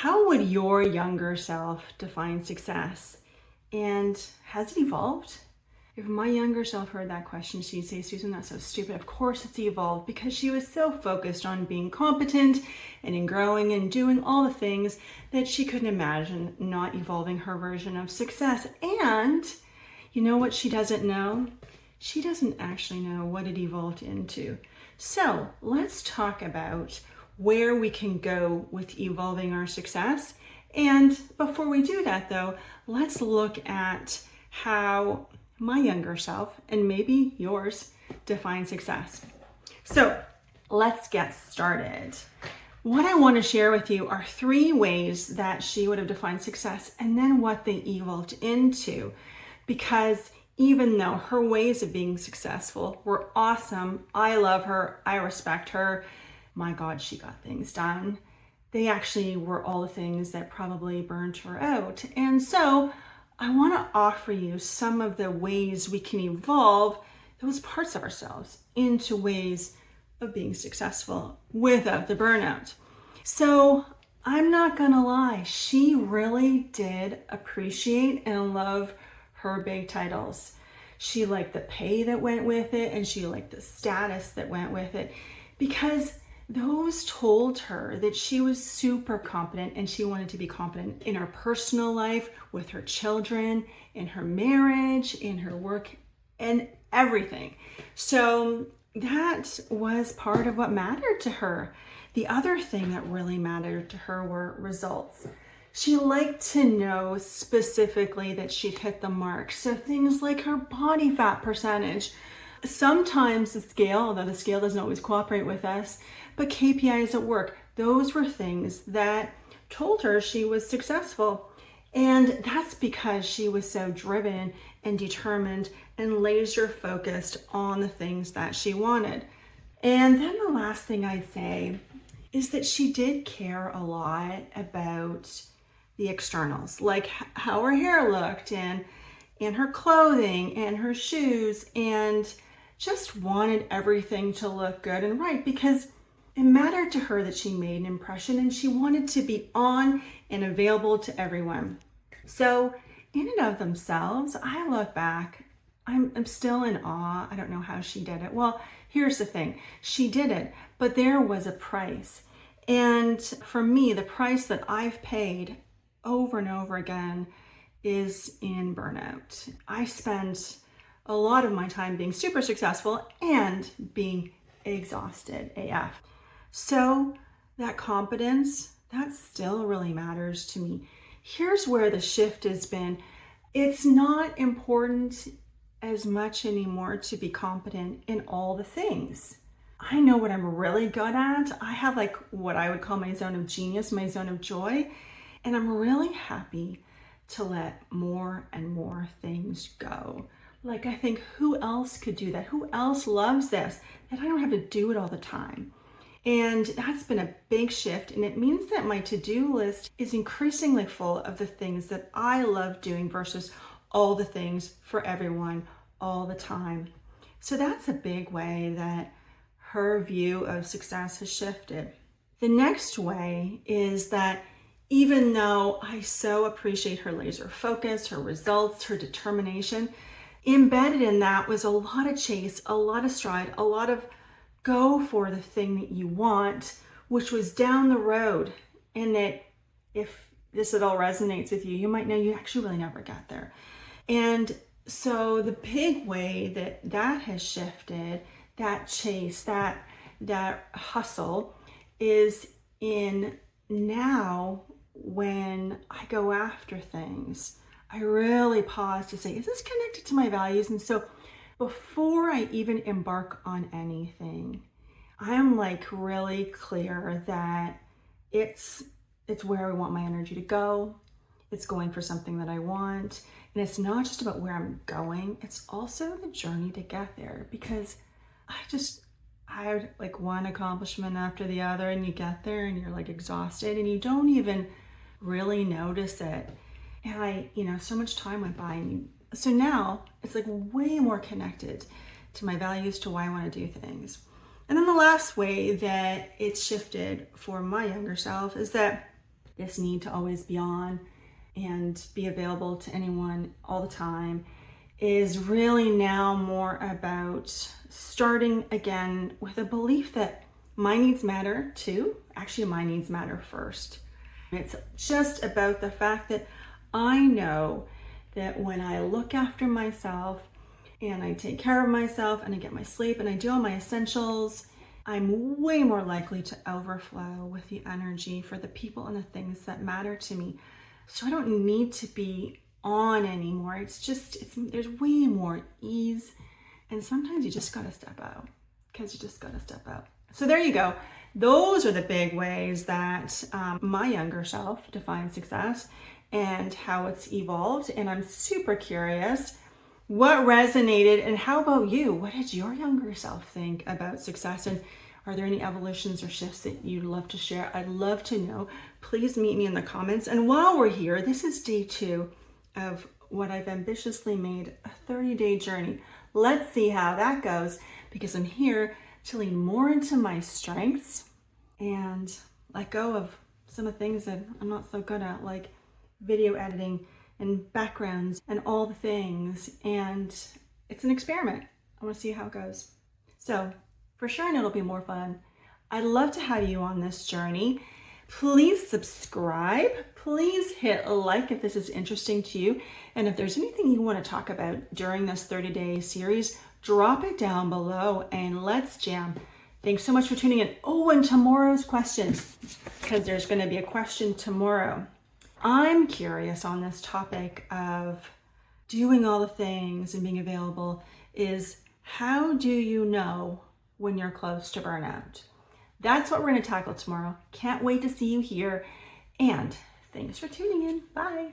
How would your younger self define success? And has it evolved? If my younger self heard that question, she'd say, Susan, that's so stupid. Of course it's evolved, because she was so focused on being competent and in growing and doing all the things that she couldn't imagine not evolving her version of success. And you know what she doesn't know? She doesn't actually know what it evolved into. So let's talk about where we can go with evolving our success. And before we do that though, let's look at how my younger self, and maybe yours, define success. So let's get started. What I want to share with you are 3 ways that she would have defined success and then what they evolved into. Because even though her ways of being successful were awesome, I love her, I respect her, my God, she got things done, they actually were all the things that probably burned her out. And so I want to offer you some of the ways we can evolve those parts of ourselves into ways of being successful without the burnout. So I'm not going to lie, she really did appreciate and love her big titles. She liked the pay that went with it, and she liked the status that went with it, because those told her that she was super competent, and she wanted to be competent in her personal life, with her children, in her marriage, in her work, and everything. So that was part of what mattered to her. The other thing that really mattered to her were results. She liked to know specifically that she'd hit the mark. So things like her body fat percentage, sometimes the scale, although the scale doesn't always cooperate with us, but KPIs at work, those were things that told her she was successful. And that's because she was so driven and determined and laser focused on the things that she wanted. And then the last thing I'd say is that she did care a lot about the externals, like how her hair looked and her clothing and her shoes, and just wanted everything to look good and right, because it mattered to her that she made an impression and she wanted to be on and available to everyone. So in and of themselves, I look back, I'm still in awe. I don't know how she did it. Well, here's the thing. She did it, but there was a price. And for me, the price that I've paid over and over again is in burnout. I spent a lot of my time being super successful and being exhausted AF. So that competence, that still really matters to me. Here's where the shift has been. It's not important as much anymore to be competent in all the things. I know what I'm really good at. I have like what I would call my zone of genius, my zone of joy. And I'm really happy to let more and more things go. Like, I think, who else could do that? Who else loves this? That I don't have to do it all the time. And that's been a big shift. And it means that my to-do list is increasingly full of the things that I love doing versus all the things for everyone all the time. So that's a big way that her view of success has shifted. The next way is that even though I so appreciate her laser focus, her results, her determination, embedded in that was a lot of chase, a lot of stride, a lot of go for the thing that you want, which was down the road. And that if this at all resonates with you, you might know you actually really never got there. And so the big way that has shifted, that chase, that hustle, is in now when I go after things, I really pause to say, is this connected to my values? And so before I even embark on anything, I'm like really clear that it's where I want my energy to go. It's going for something that I want. And it's not just about where I'm going, it's also the journey to get there, because I had like one accomplishment after the other, and you get there and you're like exhausted and you don't even really notice it. And so much time went by, and so now it's like way more connected to my values, to why I want to do things. And then the last way that it's shifted for my younger self is that this need to always be on and be available to anyone all the time is really now more about starting again with a belief that my needs matter too. Actually, my needs matter first. It's just about the fact that I know that when I look after myself and I take care of myself and I get my sleep and I do all my essentials, I'm way more likely to overflow with the energy for the people and the things that matter to me. So I don't need to be on anymore. There's way more ease. And sometimes you just gotta step out, because you just gotta step out. So there you go. Those are the big ways that my younger self defines success and how it's evolved. And I'm super curious what resonated, and how about you? What did your younger self think about success? And are there any evolutions or shifts that you'd love to share? I'd love to know. Please meet me in the comments. And while we're here, this is day 2 of what I've ambitiously made a 30-day journey. Let's see how that goes, because I'm here to lean more into my strengths and let go of some of the things that I'm not so good at, like video editing and backgrounds and all the things. And it's an experiment. I want to see how it goes. So for sure, and it'll be more fun. I'd love to have you on this journey. Please subscribe. Please hit like if this is interesting to you. And if there's anything you want to talk about during this 30-day series, drop it down below and let's jam. Thanks so much for tuning in. Oh, and tomorrow's question, because there's going to be a question tomorrow. I'm curious on this topic of doing all the things and being available is, how do you know when you're close to burnout? That's what we're going to tackle tomorrow. Can't wait to see you here. And thanks for tuning in. Bye.